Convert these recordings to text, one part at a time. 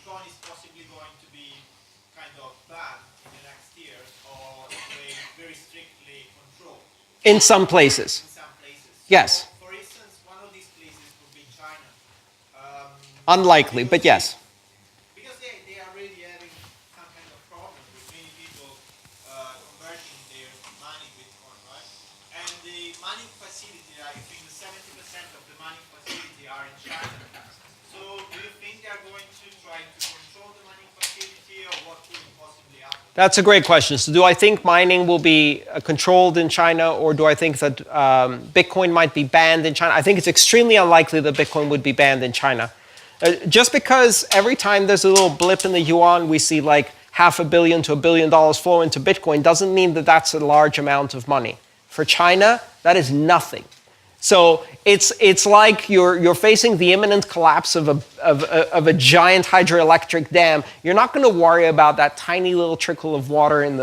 Bitcoin is possibly going to be kind of banned in the next years, or very strictly controlled? In some places. In some places. Yes. So, for instance, one of these places would be China. Unlikely, but yes. Because they are really having some kind of problem with many people converting their money Bitcoin, right? And the mining facility, I think 70% of the mining facility are in China. So do you think they are going to try to control the mining facility, or what could possibly happen? That's a great question. So do I think mining will be controlled in China, or do I think that Bitcoin might be banned in China? I think it's extremely unlikely that Bitcoin would be banned in China. Just because every time there's a little blip in the yuan, we see like $500 million to $1 billion flow into Bitcoin, doesn't mean that that's a large amount of money. For China, that is nothing. So it's like you're facing the imminent collapse of a giant hydroelectric dam. You're not going to worry about that tiny little trickle of water in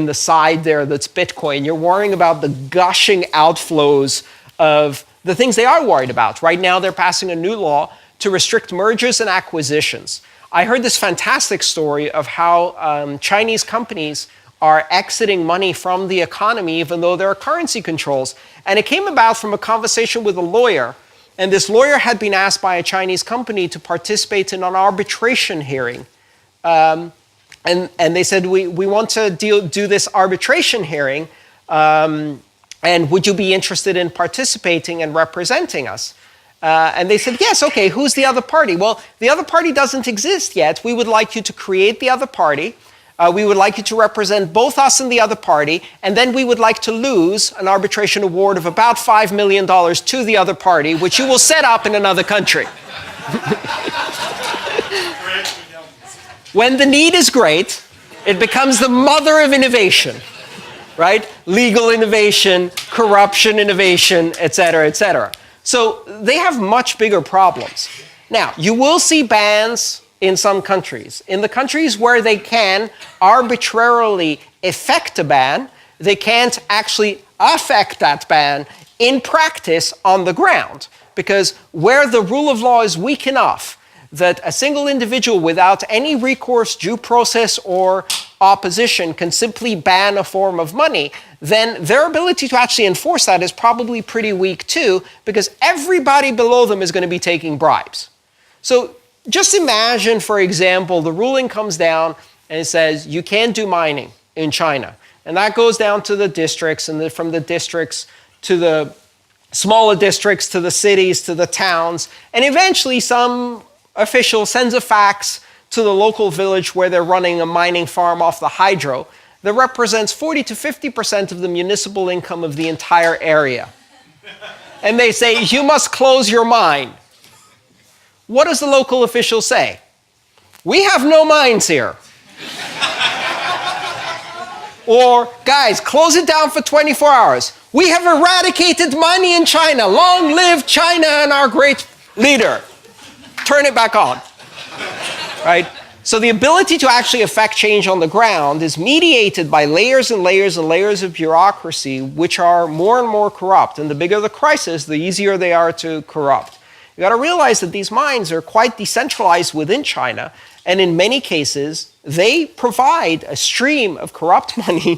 the side there that's Bitcoin. You're worrying about the gushing outflows of the things they are worried about. Right now, they're passing a new law to restrict mergers and acquisitions. I heard this fantastic story of how Chinese companies are exiting money from the economy even though there are currency controls. And it came about from a conversation with a lawyer. And this lawyer had been asked by a Chinese company to participate in an arbitration hearing. And they said, we want to do this arbitration hearing. And would you be interested in participating and representing us? And they said, yes, okay, who's the other party? Well, the other party doesn't exist yet. We would like you to create the other party. We would like you to represent both us and the other party. And then we would like to lose an arbitration award of about $5 million to the other party, which you will set up in another country. When the need is great, it becomes the mother of innovation, right? Legal innovation, corruption innovation, et cetera, et cetera. So they have much bigger problems. Now, you will see bans in some countries. In the countries where they can arbitrarily effect a ban, they can't actually affect that ban in practice on the ground. Because where the rule of law is weak enough that a single individual without any recourse, due process, or opposition can simply ban a form of money, then their ability to actually enforce that is probably pretty weak too, because everybody below them is going to be taking bribes. So just imagine, for example, the ruling comes down and it says you can't do mining in China. And that goes down to the districts, and from the districts to the smaller districts, to the cities, to the towns, and eventually some official sends a fax to the local village where they're running a mining farm off the hydro that represents 40 to 50% of the municipal income of the entire area. And they say, you must close your mine. What does the local official say? We have no mines here. Or, guys, close it down for 24 hours. We have eradicated money in China. Long live China and our great leader. Turn it back on, right? So the ability to actually affect change on the ground is mediated by layers and layers and layers of bureaucracy, which are more and more corrupt. And the bigger the crisis, the easier they are to corrupt. You got to realize that these mines are quite decentralized within China, and in many cases, they provide a stream of corrupt money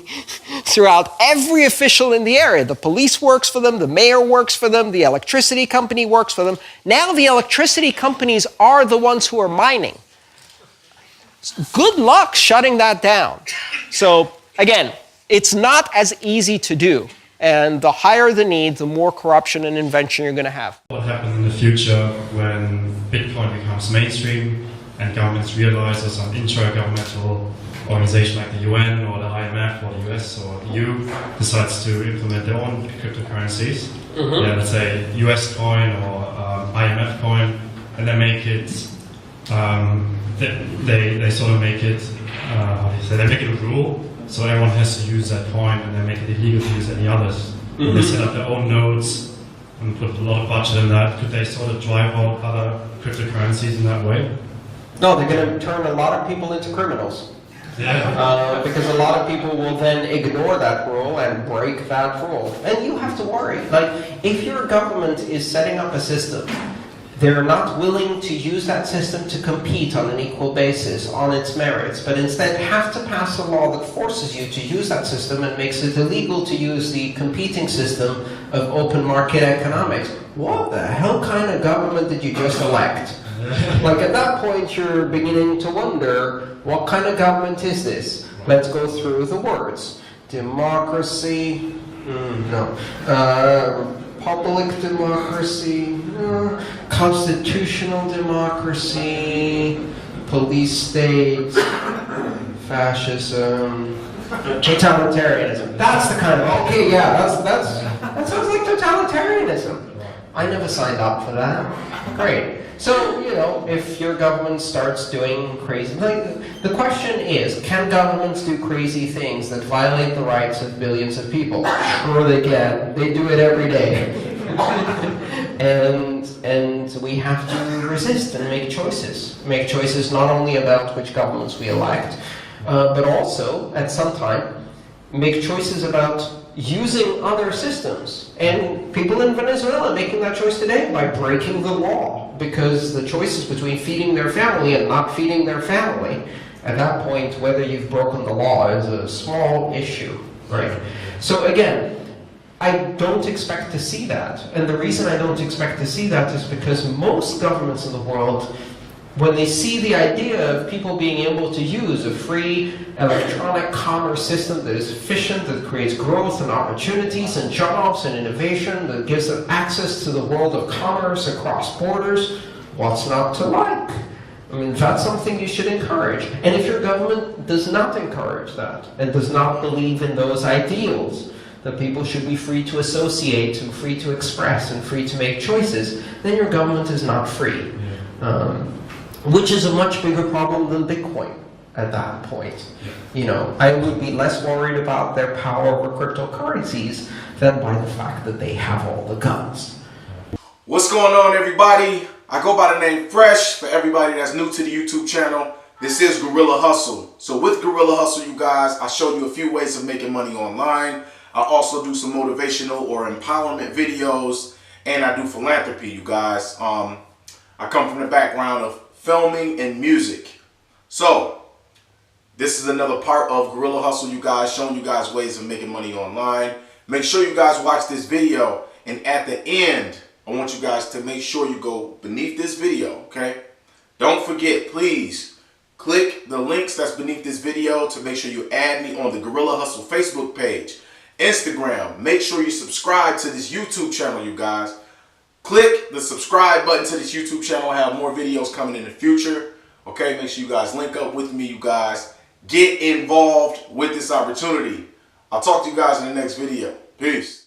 throughout every official in the area. The police works for them, the mayor works for them, the electricity company works for them. Now the electricity companies are the ones who are mining. Good luck shutting that down. So again, it's not as easy to do. And the higher the need, the more corruption and invention you're going to have. What happens in the future when Bitcoin becomes mainstream and governments realize, or some intra-governmental organization like the UN or the IMF or the US or the EU decides to implement their own cryptocurrencies, yeah, let's say US coin or IMF coin, and they make it, they sort of make it, how do you say, they make it a rule, so everyone has to use that coin, and they make it illegal to use any others. They set up their own nodes and put a lot of budget in that. Could they sort of drive out other cryptocurrencies in that way? No, they're going to turn a lot of people into criminals. Yeah. Because a lot of people will then ignore that rule and break that rule. And you have to worry. Like, if your government is setting up a system they're not willing to use that system to compete on an equal basis on its merits, but instead have to pass a law that forces you to use that system and makes it illegal to use the competing system of open market economics. What the hell kind of government did you just elect? Like, at that point, you're beginning to wonder, what kind of government is this? Let's go through the words. Democracy, no. Public democracy, no. Constitutional democracy, police state, fascism, totalitarianism. That's the kind of, okay, yeah, that sounds like totalitarianism. I never signed up for that. Great. So, you know, if your government starts doing crazy, like, the question is, can governments do crazy things that violate the rights of billions of people? Sure they can. They do it every day. and we have to resist and make choices. Make choices not only about which governments we elect, but also, at some time, make choices about using other systems. And people in Venezuela are making that choice today by breaking the law, because the choice is between feeding their family and not feeding their family. At that point, whether you've broken the law is a small issue, right? So again, I don't expect to see that. And the reason I don't expect to see that is because most governments in the world, when they see the idea of people being able to use a free electronic commerce system that is efficient, that creates growth and opportunities and jobs and innovation, that gives them access to the world of commerce across borders, what's not to like? I mean, that's something you should encourage. And if your government does not encourage that, and does not believe in those ideals, that people should be free to associate and free to express and free to make choices, then your government is not free. Which is a much bigger problem than Bitcoin at that point. You know, I would be less worried about their power over cryptocurrencies than by the fact that they have all the guns. What's going on, everybody? I go by the name Fresh. For everybody that's new to the YouTube channel, this is Guerrilla Hustle. So with Guerrilla Hustle, you guys, I showed you a few ways of making money online. I also do some motivational or empowerment videos, and I do philanthropy, you guys. I come from the background of filming and music. So this is another part of Guerrilla Hustle, you guys, showing you guys ways of making money online. Make sure you guys watch this video, and at the end, I want you guys to make sure you go beneath this video, okay? Don't forget, please, click the links that's beneath this video to make sure you add me on the Guerrilla Hustle Facebook page, Instagram. Make sure you subscribe to this YouTube channel, you guys. Click the subscribe button to this YouTube channel. I have more videos coming in the future. Okay, make sure you guys link up with me, you guys. Get involved with this opportunity. I'll talk to you guys in the next video. Peace.